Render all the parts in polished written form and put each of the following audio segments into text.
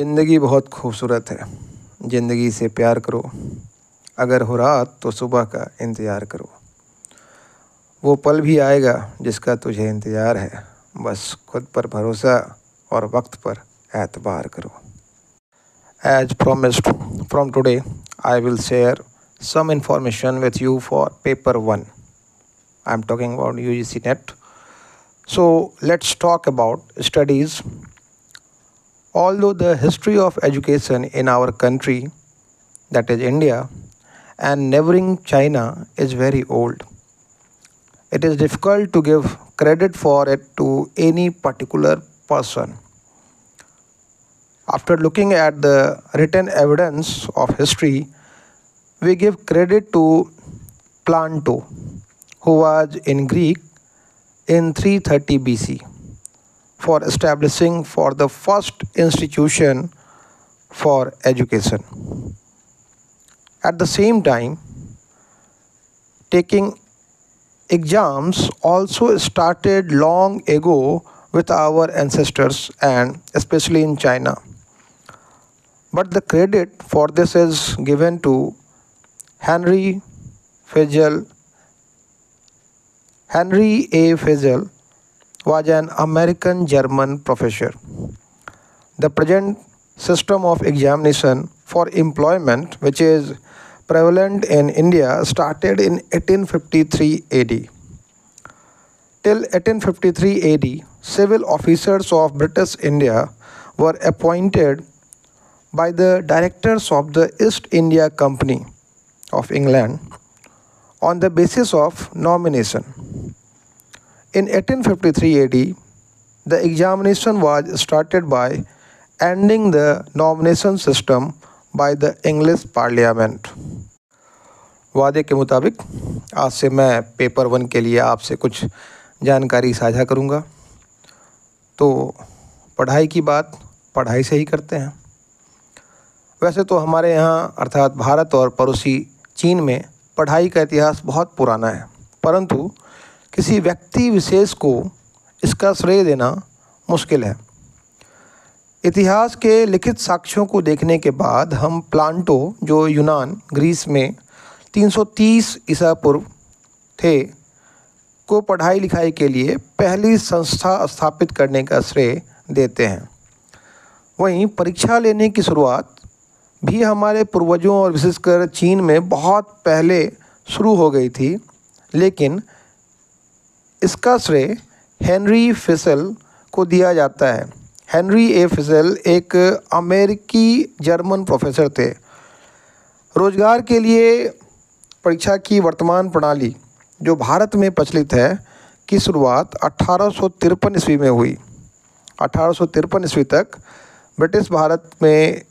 ज़िंदगी बहुत खूबसूरत है। ज़िंदगी से प्यार करो। अगर हो रात तो सुबह का इंतज़ार करो। वो पल भी आएगा जिसका तुझे इंतज़ार है। बस खुद पर भरोसा और वक्त पर एतबार करो। As promised, from today I will share some information with you for paper 1. I am talking about UGC NET. So let's talk about studies. Although the history of education in our country, that is India, and neighboring China is very old, it is difficult to give credit for it to any particular person. After looking at the written evidence of history, we give credit to Plato, who was in Greek in 330 BC, for establishing for the first institution for education. At the same time, taking exams also started long ago with our ancestors and especially in China. But the credit for this is given to Henry Fezzel. Henry A. Fezzel was an American German professor. The present system of examination for employment, which is prevalent in India, started in 1853 AD. Till 1853 AD, civil officers of British India were appointed by the directors of the East India Company of England on the basis of nomination. In 1853 AD, the examination was started by ending the nomination system by the English Parliament. वादे के मुताबिक आज से मैं paper 1 के लिए आपसे कुछ जानकारी साझा करूंगा। तो पढ़ाई की बात पढ़ाई से ही करते हैं। वैसे तो हमारे यहाँ अर्थात भारत और पड़ोसी चीन में पढ़ाई का इतिहास बहुत पुराना है, परंतु किसी व्यक्ति विशेष को इसका श्रेय देना मुश्किल है। इतिहास के लिखित साक्ष्यों को देखने के बाद हम प्लाटो, जो यूनान ग्रीस में 330 ईसा पूर्व थे, को पढ़ाई लिखाई के लिए पहली संस्था स्थापित करने का श्रेय देते हैं। वहीं परीक्षा लेने की शुरुआत भी हमारे पूर्वजों और विशेषकर चीन में बहुत पहले शुरू हो गई थी, लेकिन इसका श्रेय हेनरी फेसेल को दिया जाता है। हेनरी ए फेसेल एक अमेरिकी जर्मन प्रोफेसर थे। रोजगार के लिए परीक्षा की वर्तमान प्रणाली जो भारत में प्रचलित है की शुरुआत 1853 ईस्वी में हुई। 1853 ईस्वी तक ब्रिटिश भारत में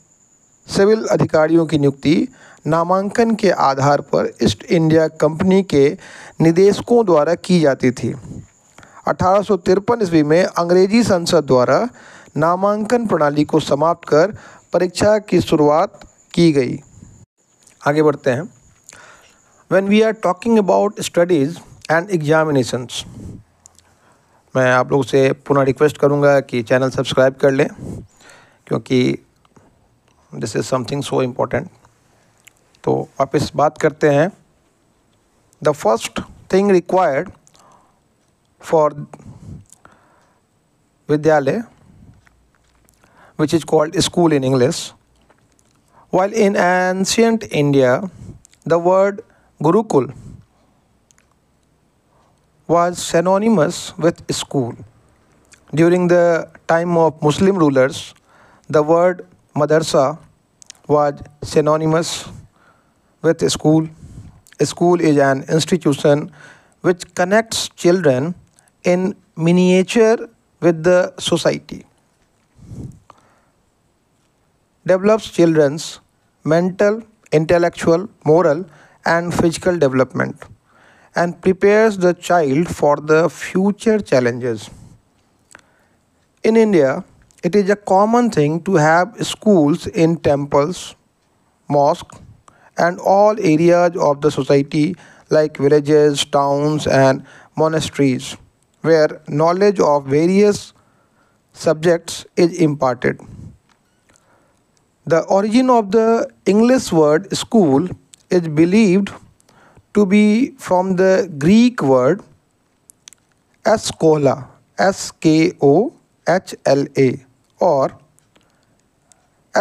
सिविल अधिकारियों की नियुक्ति नामांकन के आधार पर ईस्ट इंडिया कंपनी के निदेशकों द्वारा की जाती थी। 1853 ईस्वी में अंग्रेजी संसद द्वारा नामांकन प्रणाली को समाप्त कर परीक्षा की शुरुआत की गई। आगे बढ़ते हैं। When we are talking about studies and examinations, मैं आप लोगों से पुनः रिक्वेस्ट करूंगा कि चैनल सब्सक्राइब कर लें, क्योंकि this is something so important. तो वापस बात करते हैं। The first thing required for विद्यालय, which is called school in English. While in ancient India, the word Gurukul was synonymous with school. During the time of Muslim rulers, the word Madrasa was synonymous with school. School is an institution which connects children in miniature with the society, develops children's mental, intellectual, moral, and physical development, and prepares the child for the future challenges. In India, it is a common thing to have schools in temples, mosques, and all areas of the society like villages, towns, and monasteries, where knowledge of various subjects is imparted. The origin of the English word school is believed to be from the Greek word skola, skohla, or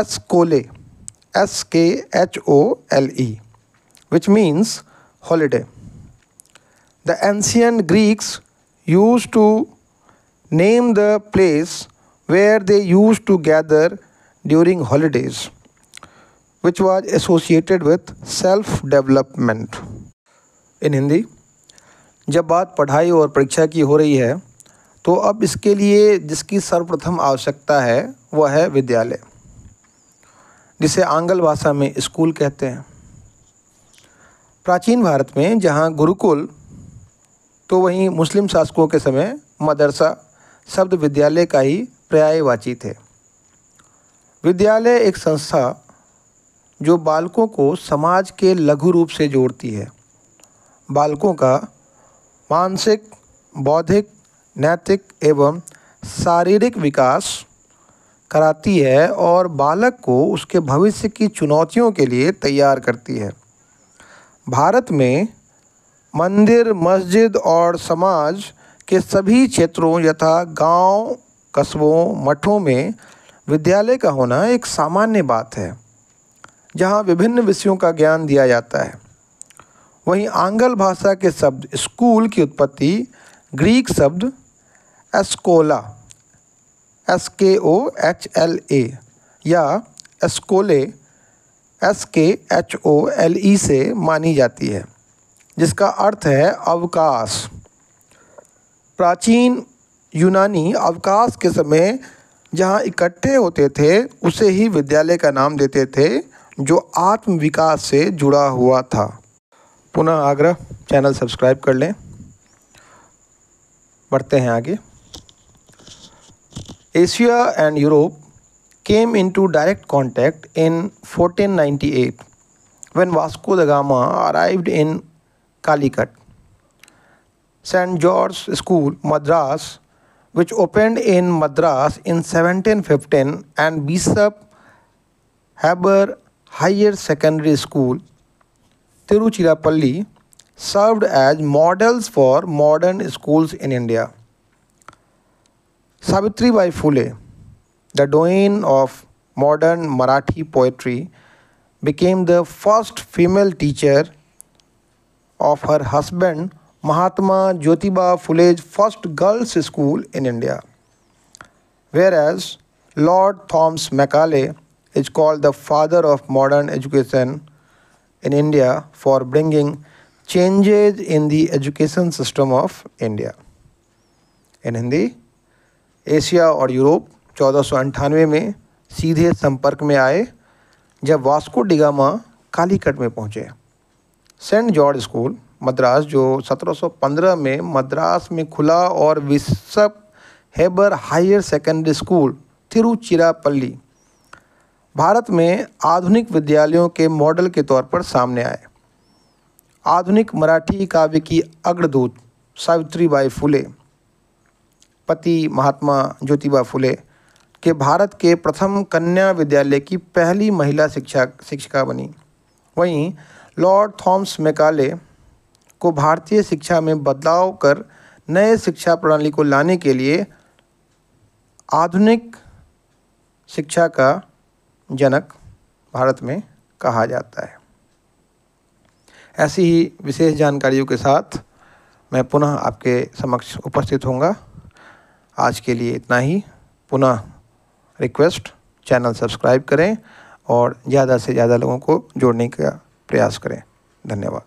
skole, schole, which means holiday. The ancient Greeks used to name the place where they used to gather during holidays, which was associated with self-development. In Hindi, जब बात पढ़ाई और परीक्षा की हो रही है तो अब इसके लिए जिसकी सर्वप्रथम आवश्यकता है वह है विद्यालय, जिसे आंग्ल भाषा में स्कूल कहते हैं। प्राचीन भारत में जहाँ गुरुकुल तो वहीं मुस्लिम शासकों के समय मदरसा शब्द विद्यालय का ही पर्यायवाची थे। विद्यालय एक संस्था जो बालकों को समाज के लघु रूप से जोड़ती है, बालकों का मानसिक, बौद्धिक, नैतिक एवं शारीरिक विकास कराती है और बालक को उसके भविष्य की चुनौतियों के लिए तैयार करती है। भारत में मंदिर, मस्जिद और समाज के सभी क्षेत्रों यथा गांव, कस्बों, मठों में विद्यालय का होना एक सामान्य बात है, जहां विभिन्न विषयों का ज्ञान दिया जाता है। वहीं आंग्ल भाषा के शब्द स्कूल की उत्पत्ति ग्रीक शब्द स्कोला, SKOHLA या स्कोले, SKHOLE से मानी जाती है, जिसका अर्थ है अवकाश। प्राचीन यूनानी अवकाश के समय जहाँ इकट्ठे होते थे उसे ही विद्यालय का नाम देते थे, जो आत्म विकास से जुड़ा हुआ था। पुनः आग्रह, चैनल सब्सक्राइब कर लें। बढ़ते हैं आगे। Asia and Europe came into direct contact in 1498 when Vasco da Gama arrived in Calicut. St. George's School, Madras, which opened in Madras in 1715, and Bishop Heber Higher Secondary School, Tiruchirappalli, served as models for modern schools in India. Savitribai Phule, the doyen of modern Marathi poetry, became the first female teacher of her husband Mahatma Jyotiba Phule's first girls' school in India. Whereas Lord Thomas Macaulay is called the father of modern education in India for bringing changes in the education system of India. In Hindi, Asia और Europe 1498 में सीधे संपर्क में आए जब Vasco D gamma Calicut में पहुँचे। Saint George school Madras, जो 1715 में मद्रास में खुला, और Bishop Heber higher secondary school Tiruchirappalli Bharat में आधुनिक विद्यालयों के मॉडल के तौर पर सामने आए। आधुनिक मराठी काव्य की अग्रदूत सावित्रीबाई फुले, पति महात्मा ज्योतिबा फुले के भारत के प्रथम कन्या विद्यालय की पहली महिला शिक्षिका बनी। वहीं लॉर्ड थॉमस मैकाले को भारतीय शिक्षा में बदलाव कर नए शिक्षा प्रणाली को लाने के लिए आधुनिक शिक्षा का जनक भारत में कहा जाता है। ऐसी ही विशेष जानकारियों के साथ मैं पुनः आपके समक्ष उपस्थित होऊंगा। आज के लिए इतना ही। पुनः रिक्वेस्ट, चैनल सब्सक्राइब करें और ज़्यादा से ज़्यादा लोगों को जोड़ने का प्रयास करें। धन्यवाद।